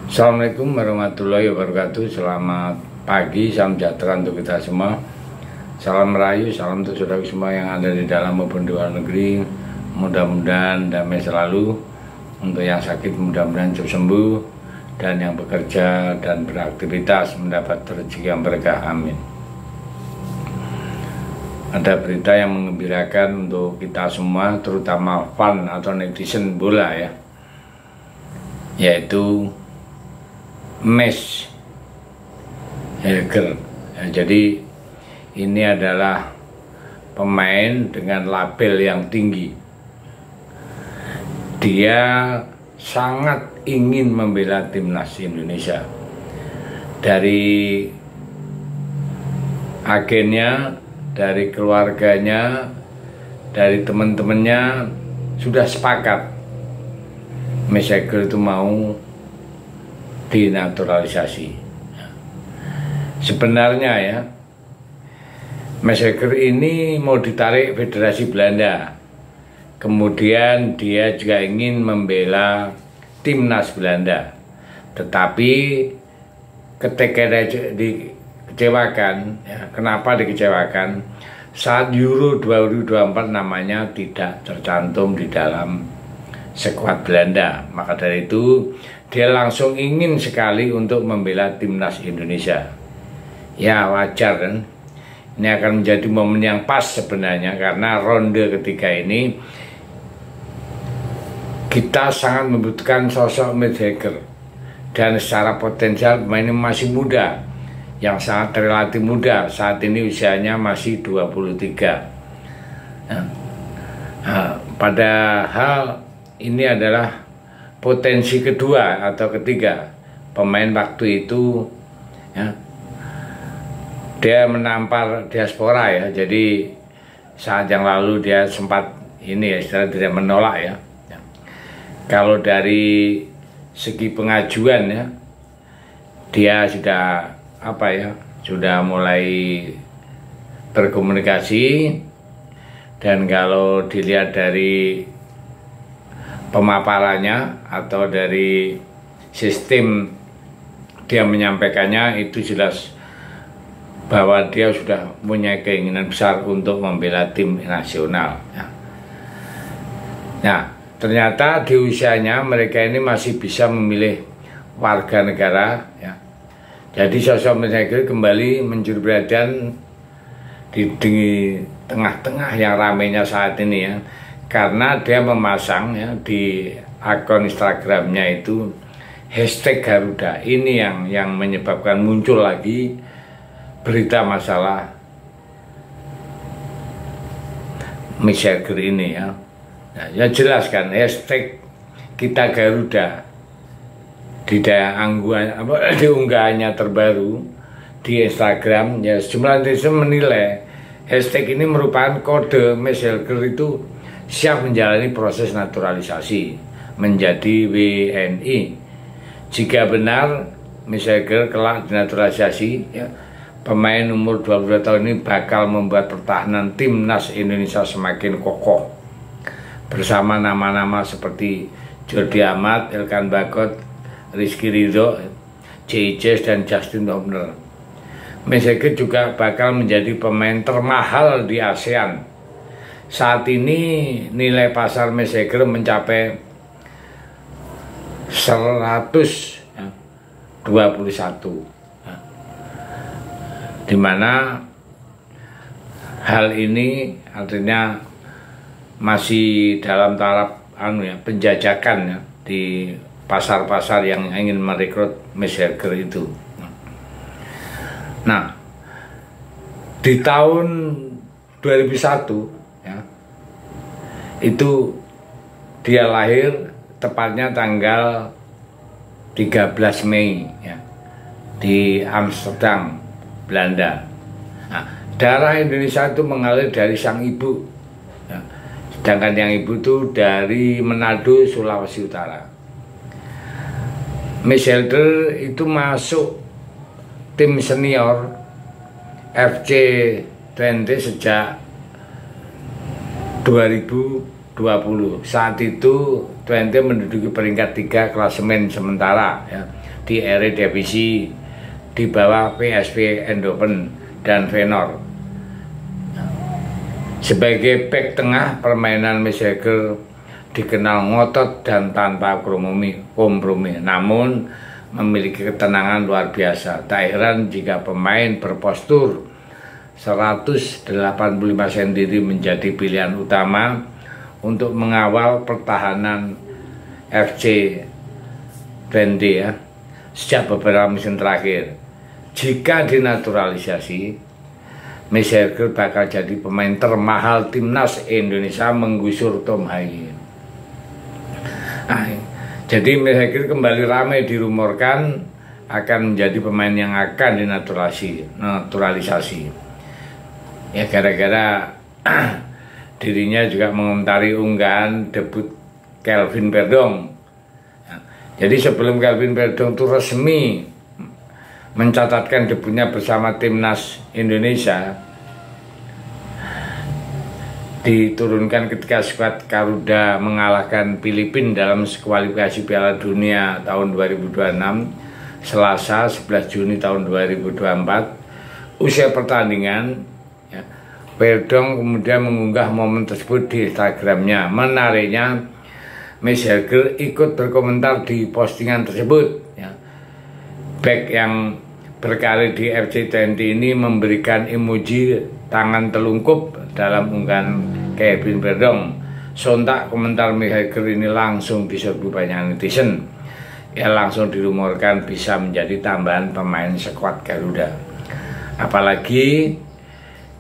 Assalamualaikum warahmatullahi wabarakatuh. Selamat pagi, salam sejahtera untuk kita semua. Salam merayu, salam untuk saudara semua yang ada di dalam maupun di luar negeri. Mudah-mudahan damai selalu. Untuk yang sakit mudah-mudahan cepat sembuh, dan yang bekerja dan beraktivitas mendapat rezeki yang berkah. Amin. Ada berita yang menggembirakan untuk kita semua, terutama fan atau netizen bola ya, yaitu Max Helger. Jadi ini adalah pemain dengan label yang tinggi. Dia sangat ingin membela timnas Indonesia. Dari agennya, dari keluarganya, dari teman-temannya sudah sepakat Max Helger itu mau dinaturalisasi. Sebenarnya ya, Max Helger ini mau ditarik Federasi Belanda. Kemudian dia juga ingin membela timnas Belanda. Tetapi ketika dikecewakan, ya, kenapa dikecewakan? Saat Euro 2024 namanya tidak tercantum di dalam skuad Belanda. Maka dari itu dia langsung ingin sekali untuk membela timnas Indonesia. Ya wajar kan. Ini akan menjadi momen yang pas sebenarnya, karena ronde ketiga ini kita sangat membutuhkan sosok Max Helger. Dan secara potensial pemain ini masih muda, yang sangat relatif muda. Saat ini usianya masih 23. Padahal ini adalah potensi kedua atau ketiga pemain waktu itu ya, dia menampar diaspora ya. Jadi saat yang lalu dia sempat ini ya, istilahnya tidak menolak ya. Kalau dari segi pengajuan ya, dia sudah sudah mulai berkomunikasi. Dan kalau dilihat dari pemaparannya atau dari sistem dia menyampaikannya, itu jelas bahwa dia sudah punya keinginan besar untuk membela tim nasional ya. Nah, ternyata di usianya mereka ini masih bisa memilih warga negara ya. Jadi sosok Max Helger kembali mencuri perhatian di tengah-tengah yang ramainya saat ini ya, karena dia memasang ya di akun Instagramnya itu hashtag Garuda. Ini yang menyebabkan muncul lagi berita masalah Max Helger ini ya. Nah, ya jelas kan, hashtag kita Garuda di unggahannya terbaru di Instagram ya. Sejumlah netizen menilai hashtag ini merupakan kode Max Helger itu siap menjalani proses naturalisasi menjadi WNI. Jika benar Max Helger kelak dinaturalisasi ya, pemain umur 22 tahun ini bakal membuat pertahanan timnas Indonesia semakin kokoh bersama nama-nama seperti Jordi Amat, Elkan Bagot, Rizky Ridho, JJ dan Justin Hubner. Max Helger juga bakal menjadi pemain termahal di ASEAN. Saat ini nilai pasar Max Helger mencapai 121, di mana hal ini artinya masih dalam taraf penjajakan ya, di pasar-pasar yang ingin merekrut Max Helger itu. Nah, di tahun 2001 ya, itu dia lahir tepatnya tanggal 13 Mei ya, di Amsterdam, Belanda. Nah, darah Indonesia itu mengalir dari sang ibu ya, sedangkan yang ibu itu dari Manado, Sulawesi Utara. Max Helger itu masuk tim senior FC Twente sejak 2020. Saat itu Twente menduduki peringkat 3 klasemen sementara ya, di Eredivisie di bawah PSV Eindhoven dan Feyenoord. Sebagai bek tengah, permainan Meseger dikenal ngotot dan tanpa kompromi, namun memiliki ketenangan luar biasa. Tak heran jika pemain berpostur 185 cm menjadi pilihan utama untuk mengawal pertahanan FC Twente ya, sejak beberapa musim terakhir. Jika dinaturalisasi, Meseger bakal jadi pemain termahal timnas Indonesia menggusur Tom Haye. Jadi Meseger kembali ramai dirumorkan akan menjadi pemain yang akan dinaturalisasi. Ya gara-gara dirinya juga mengomentari unggahan debut Kelvin Verdong. Jadi sebelum Kelvin Verdong itu resmi mencatatkan debutnya bersama timnas Indonesia, diturunkan ketika skuad Garuda mengalahkan Filipina dalam kualifikasi Piala Dunia tahun 2026 Selasa 11 Juni tahun 2024. Usai pertandingan ya, Verdong kemudian mengunggah momen tersebut di Instagramnya. Menariknya, Meseger ikut berkomentar di postingan tersebut ya. Bek yang berkarir di FC Twente ini memberikan emoji tangan telungkup dalam unggahan Kelvin Verdong. Sontak komentar Meseger ini langsung diserbu banyak netizen. Ya langsung dirumorkan bisa menjadi tambahan pemain skuad Garuda. Apalagi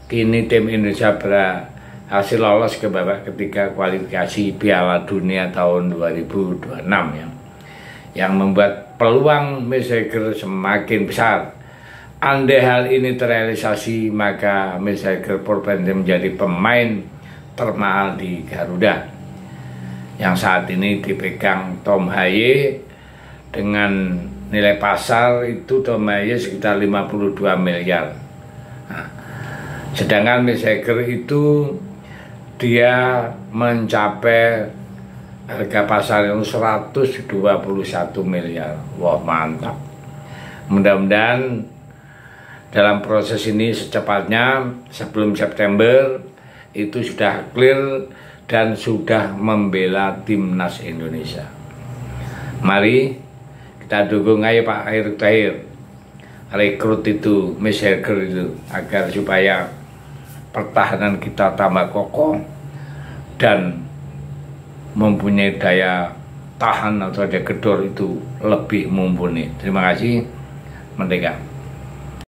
kini tim Indonesia berhasil lolos ke babak ketiga kualifikasi Piala Dunia tahun 2026 ya, yang membuat peluang Meseger semakin besar. Andai hal ini terrealisasi, maka Meseger Purwente menjadi pemain termahal di Garuda, yang saat ini dipegang Tom Haye dengan nilai pasar itu Tom Haye sekitar 52 miliar. Nah, sedangkan Meseger itu dia mencapai harga pasar yang 121 miliar. Wah mantap. Mudah-mudahan dalam proses ini secepatnya sebelum September itu sudah clear dan sudah membela timnas Indonesia. Mari kita dukung aja Pak Erick Thohir, rekrut itu Meseger itu agar supaya pertahanan kita tambah kokoh dan mempunyai daya tahan atau daya gedor itu lebih mumpuni. Terima kasih. Merdeka.